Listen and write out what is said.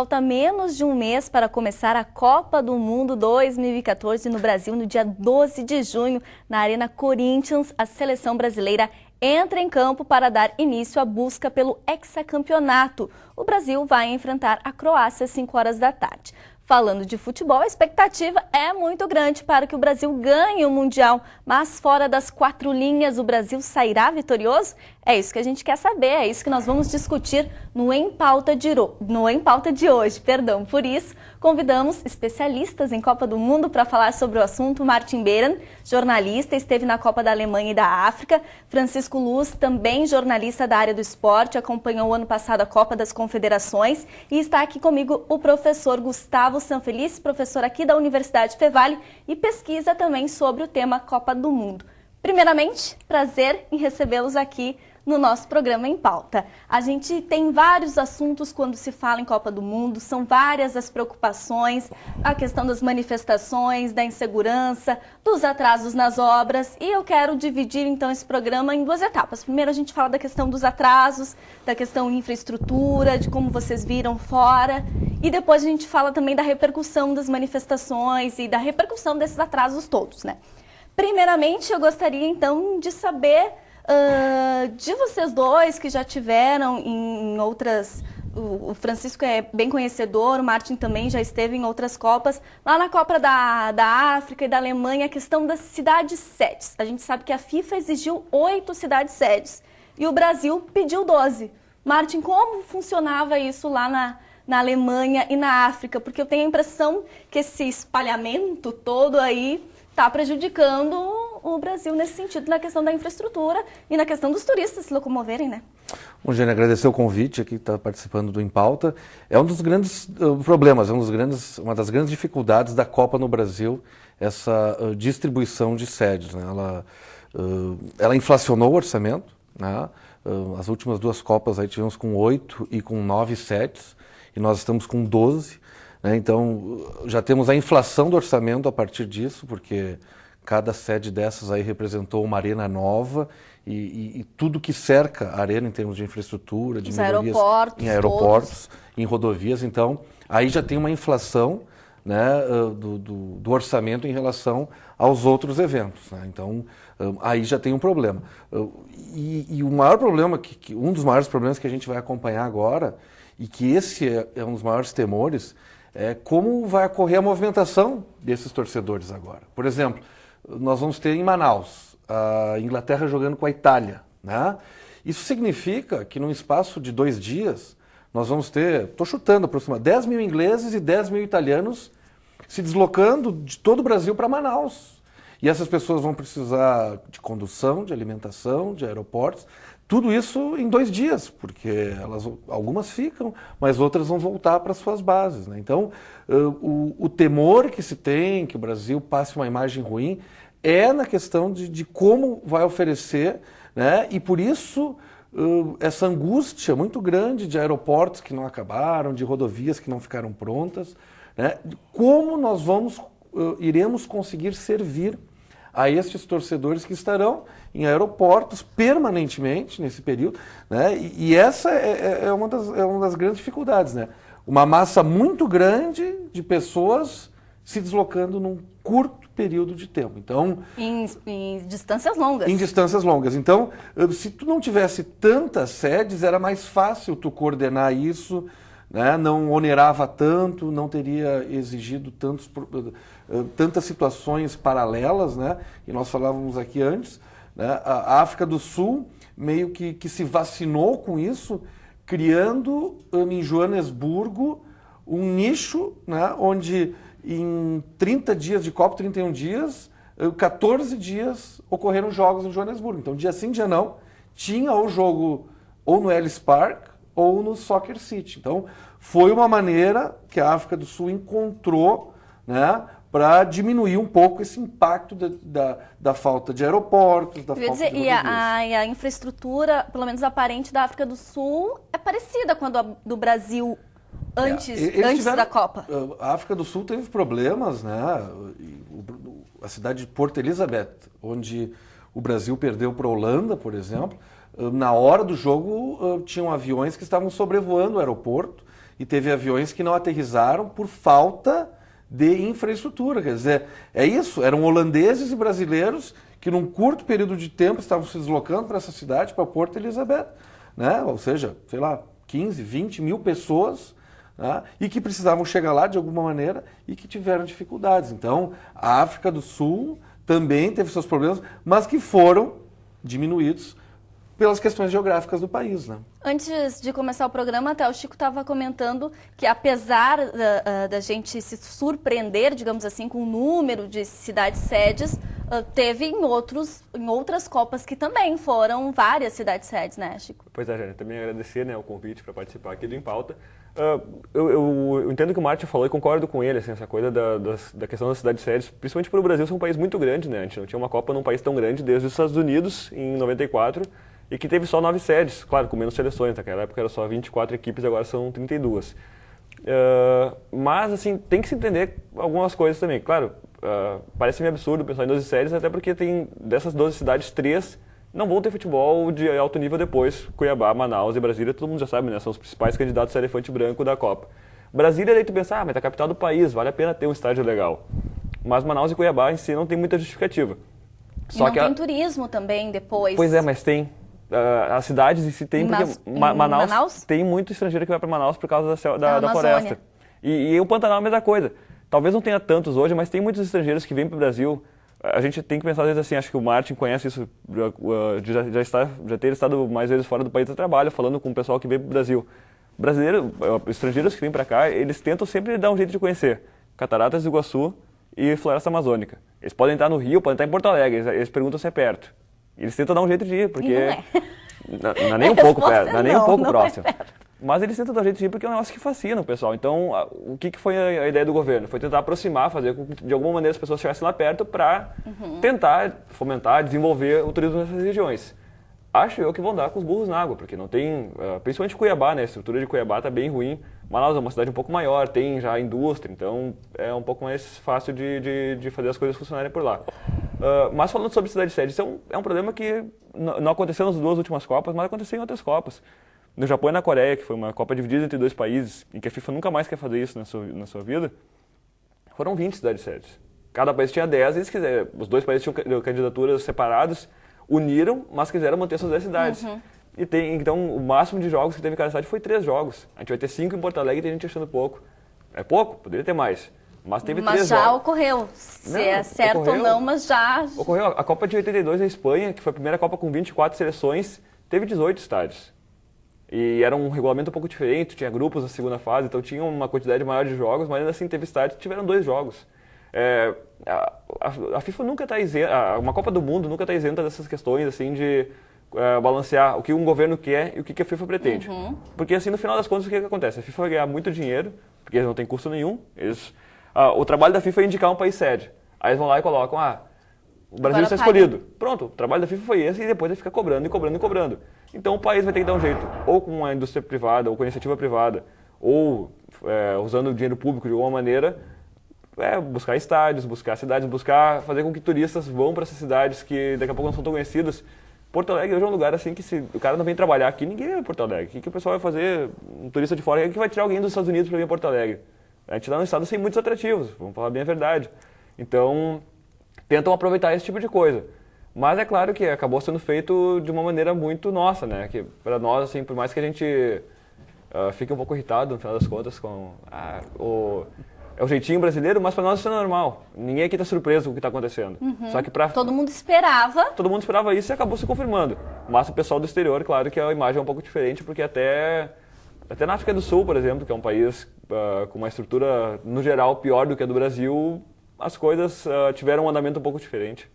falta menos de um mês para começar a Copa do Mundo 2014 no Brasil, no dia 12 de junho, na Arena Corinthians. A seleção brasileira entra em campo para dar início à busca pelo hexacampeonato. O Brasil vai enfrentar a Croácia às 5 horas da tarde. Falando de futebol, a expectativa é muito grande para que o Brasil ganhe o Mundial. Mas fora das 4 linhas, o Brasil sairá vitorioso? É isso que a gente quer saber, é isso que nós vamos discutir no Em Pauta de hoje. Por isso, convidamos especialistas em Copa do Mundo para falar sobre o assunto. Martin Behren, jornalista, esteve na Copa da Alemanha e da África. Francisco Luz, também jornalista da área do esporte, acompanhou o ano passado a Copa das Confederações. E está aqui comigo o professor Gustavo Sanfelice, professor aqui da Universidade Fevale e pesquisa também sobre o tema Copa do Mundo. Primeiramente, prazer em recebê-los aqui no nosso programa Em Pauta. A gente tem vários assuntos quando se fala em Copa do Mundo, são várias as preocupações, a questão das manifestações, da insegurança, dos atrasos nas obras, e eu quero dividir então esse programa em 2 etapas. Primeiro a gente fala da questão dos atrasos, da questão infraestrutura, de como vocês viram fora, e depois a gente fala também da repercussão das manifestações e da repercussão desses atrasos todos, né? Primeiramente, eu gostaria então de saber de vocês dois que já tiveram em outras... O Francisco é bem conhecedor, o Martin também já esteve em outras Copas. Lá na Copa da África e da Alemanha, a questão das cidades-sedes. A gente sabe que a FIFA exigiu 8 cidades-sedes e o Brasil pediu 12. Martin, como funcionava isso lá na Alemanha e na África? Porque eu tenho a impressão que esse espalhamento todo aí está prejudicando o Brasil nesse sentido, na questão da infraestrutura e na questão dos turistas se locomoverem, né? Bom, Jane, agradecer o convite aqui, está participando do Em Pauta. É um dos grandes problemas, uma das grandes dificuldades da Copa no Brasil, essa distribuição de sedes, né? Ela inflacionou o orçamento, né? As últimas 2 Copas aí tivemos com 8 e com 9 sedes, e nós estamos com 12. Então, já temos a inflação do orçamento a partir disso, porque cada sede dessas aí representou uma arena nova e tudo que cerca a arena em termos de infraestrutura, de melhorias em aeroportos, em rodovias. Então, aí já tem uma inflação, né, do orçamento em relação aos outros eventos, né? Então, aí já tem um problema. E o maior problema, um dos maiores problemas que a gente vai acompanhar agora, e que esse é um dos maiores temores, é como vai ocorrer a movimentação desses torcedores agora. Por exemplo, nós vamos ter em Manaus a Inglaterra jogando com a Itália, né? Isso significa que num espaço de 2 dias nós vamos ter, estou chutando aproximadamente, 10 mil ingleses e 10 mil italianos se deslocando de todo o Brasil para Manaus. E essas pessoas vão precisar de condução, de alimentação, de aeroportos. Tudo isso em 2 dias, porque algumas ficam, mas outras vão voltar para suas bases, né? Então, o temor que se tem, que o Brasil passe uma imagem ruim, é na questão de como vai oferecer, né? E por isso, essa angústia muito grande de aeroportos que não acabaram, de rodovias que não ficaram prontas, né? Como nós iremos conseguir servir a estes torcedores que estarão em aeroportos permanentemente nesse período, né? E essa é uma das grandes dificuldades, né? Uma massa muito grande de pessoas se deslocando num curto período de tempo. Então, em distâncias longas. Em distâncias longas. Então, se tu não tivesse tantas sedes, era mais fácil tu coordenar isso, né? Não onerava tanto, não teria exigido tantas situações paralelas, né? E nós falávamos aqui antes, né? A África do Sul meio que se vacinou com isso, criando em Joanesburgo um nicho, né? Onde em 30 dias de Copa, 31 dias, 14 dias ocorreram jogos em Joanesburgo. Então, dia sim, dia não, tinha o jogo ou no Ellis Park ou no Soccer City. Então, foi uma maneira que a África do Sul encontrou, né, para diminuir um pouco esse impacto da falta de aeroportos, da falta de rodovias. E a infraestrutura, pelo menos aparente, da África do Sul é parecida com a do Brasil antes da Copa. A África do Sul teve problemas, né? A cidade de Port Elizabeth, onde o Brasil perdeu para a Holanda, por exemplo, na hora do jogo tinham aviões que estavam sobrevoando o aeroporto e teve aviões que não aterrissaram por falta de infraestrutura. Quer dizer, é isso, eram holandeses e brasileiros que num curto período de tempo estavam se deslocando para essa cidade, para Porto Elizabeth, né? Ou seja, sei lá, 15, 20 mil pessoas, né? E que precisavam chegar lá de alguma maneira e que tiveram dificuldades. Então, a África do Sul também teve seus problemas, mas que foram diminuídos pelas questões geográficas do país, né? Antes de começar o programa, até o Chico estava comentando que apesar da gente se surpreender, digamos assim, com o número de cidades-sedes, teve em outras Copas que também foram várias cidades-sedes, né, Chico? Pois é, Jane, também agradecer, né, o convite para participar aqui do Em Pauta. Eu entendo o que o Martin falou e concordo com ele, assim, essa coisa da questão das cidades-sedes, principalmente para o Brasil ser um país muito grande, né? A gente não tinha uma Copa num país tão grande desde os Estados Unidos, em 94, e que teve só 9 sedes, claro, com menos seleções. Naquela época era só 24 equipes, agora são 32. Mas, assim, tem que se entender algumas coisas também. Claro, parece-me absurdo pensar em 12 sedes, até porque tem dessas 12 cidades, 3 não vão ter futebol de alto nível depois. Cuiabá, Manaus e Brasília, todo mundo já sabe, né? São os principais candidatos a elefante branco da Copa. Brasília, daí tu pensa, mas é a capital do país, vale a pena ter um estádio legal. Mas Manaus e Cuiabá em si não tem muita justificativa. Só não que tem turismo também depois. Pois é, mas tem. As cidades em si tem, porque Manaus tem muito estrangeiro que vai para Manaus por causa da floresta. E o Pantanal é a mesma coisa. Talvez não tenha tantos hoje, mas tem muitos estrangeiros que vêm para o Brasil. A gente tem que pensar às vezes assim, acho que o Martin conhece isso, já ter estado mais vezes fora do país de trabalho, falando com o pessoal que vem para o Brasil. Estrangeiros que vêm para cá, eles tentam sempre dar um jeito de conhecer Cataratas do Iguaçu e Floresta Amazônica. Eles podem estar no Rio, podem estar em Porto Alegre, eles perguntam se é perto. Eles tentam dar um jeito de ir, porque não é nem um pouco perto, não é nem um pouco próximo. Mas eles tentam dar um jeito de ir porque é um negócio que fascina o pessoal. Então, o que foi a ideia do governo? Foi tentar aproximar, fazer com que de alguma maneira as pessoas chegassem lá perto para tentar fomentar, desenvolver o turismo nessas regiões. Acho eu que vão dar com os burros na água, porque não tem, principalmente Cuiabá, né? A estrutura de Cuiabá está bem ruim. Manaus é uma cidade um pouco maior, tem já indústria, então é um pouco mais fácil de fazer as coisas funcionarem por lá. Mas falando sobre cidade-sede, isso é um problema que não aconteceu nas 2 últimas Copas, mas aconteceu em outras Copas. No Japão e na Coreia, que foi uma Copa dividida entre 2 países, em que a FIFA nunca mais quer fazer isso na sua vida, foram 20 cidades-sedes. Cada país tinha 10 e eles quiseram. Os 2 países tinham candidaturas separadas, uniram, mas quiseram manter suas 10 cidades. E então, o máximo de jogos que teve em cada cidade foi 3 jogos. A gente vai ter 5 em Porto Alegre e tem gente achando pouco. É pouco? Poderia ter mais. Mas teve 3 jogos. Mas já ocorreu. Se é certo ou não, mas já... Ocorreu. A Copa de 82 na Espanha, que foi a primeira Copa com 24 seleções, teve 18 estádios. E era um regulamento um pouco diferente, tinha grupos na segunda fase, então tinha uma quantidade maior de jogos, mas ainda assim teve estádios que tiveram 2 jogos. A FIFA nunca está isenta, uma Copa do Mundo nunca está isenta dessas questões assim de balancear o que um governo quer e o que a FIFA pretende. Porque assim, no final das contas, o que acontece? A FIFA vai ganhar muito dinheiro, porque eles não têm custo nenhum. O trabalho da FIFA é indicar um país sede. Aí eles vão lá e colocam, o Brasil está escolhido. Pronto, o trabalho da FIFA foi esse e depois ele fica cobrando e cobrando e cobrando. Então o país vai ter que dar um jeito, ou com a indústria privada, ou com a iniciativa privada, ou usando o dinheiro público de alguma maneira, buscar estádios, buscar cidades, buscar fazer com que turistas vão para essas cidades que daqui a pouco não são tão conhecidas. Porto Alegre hoje é um lugar assim que se o cara não vem trabalhar aqui, ninguém vai em Porto Alegre. O que o pessoal vai fazer? Um turista de fora, que vai tirar alguém dos Estados Unidos para vir em Porto Alegre? A gente está num estado sem muitos atrativos, vamos falar bem a verdade. Então, tentam aproveitar esse tipo de coisa. Mas é claro que acabou sendo feito de uma maneira muito nossa, né? Que para nós, assim, por mais que a gente fique um pouco irritado, no final das contas, com é o jeitinho brasileiro, mas para nós isso é normal. Ninguém aqui está surpreso com o que está acontecendo. Só que todo mundo esperava. Todo mundo esperava isso e acabou se confirmando. Mas o pessoal do exterior, claro que a imagem é um pouco diferente, porque até na África do Sul, por exemplo, que é um país com uma estrutura, no geral, pior do que a do Brasil, as coisas tiveram um andamento um pouco diferente.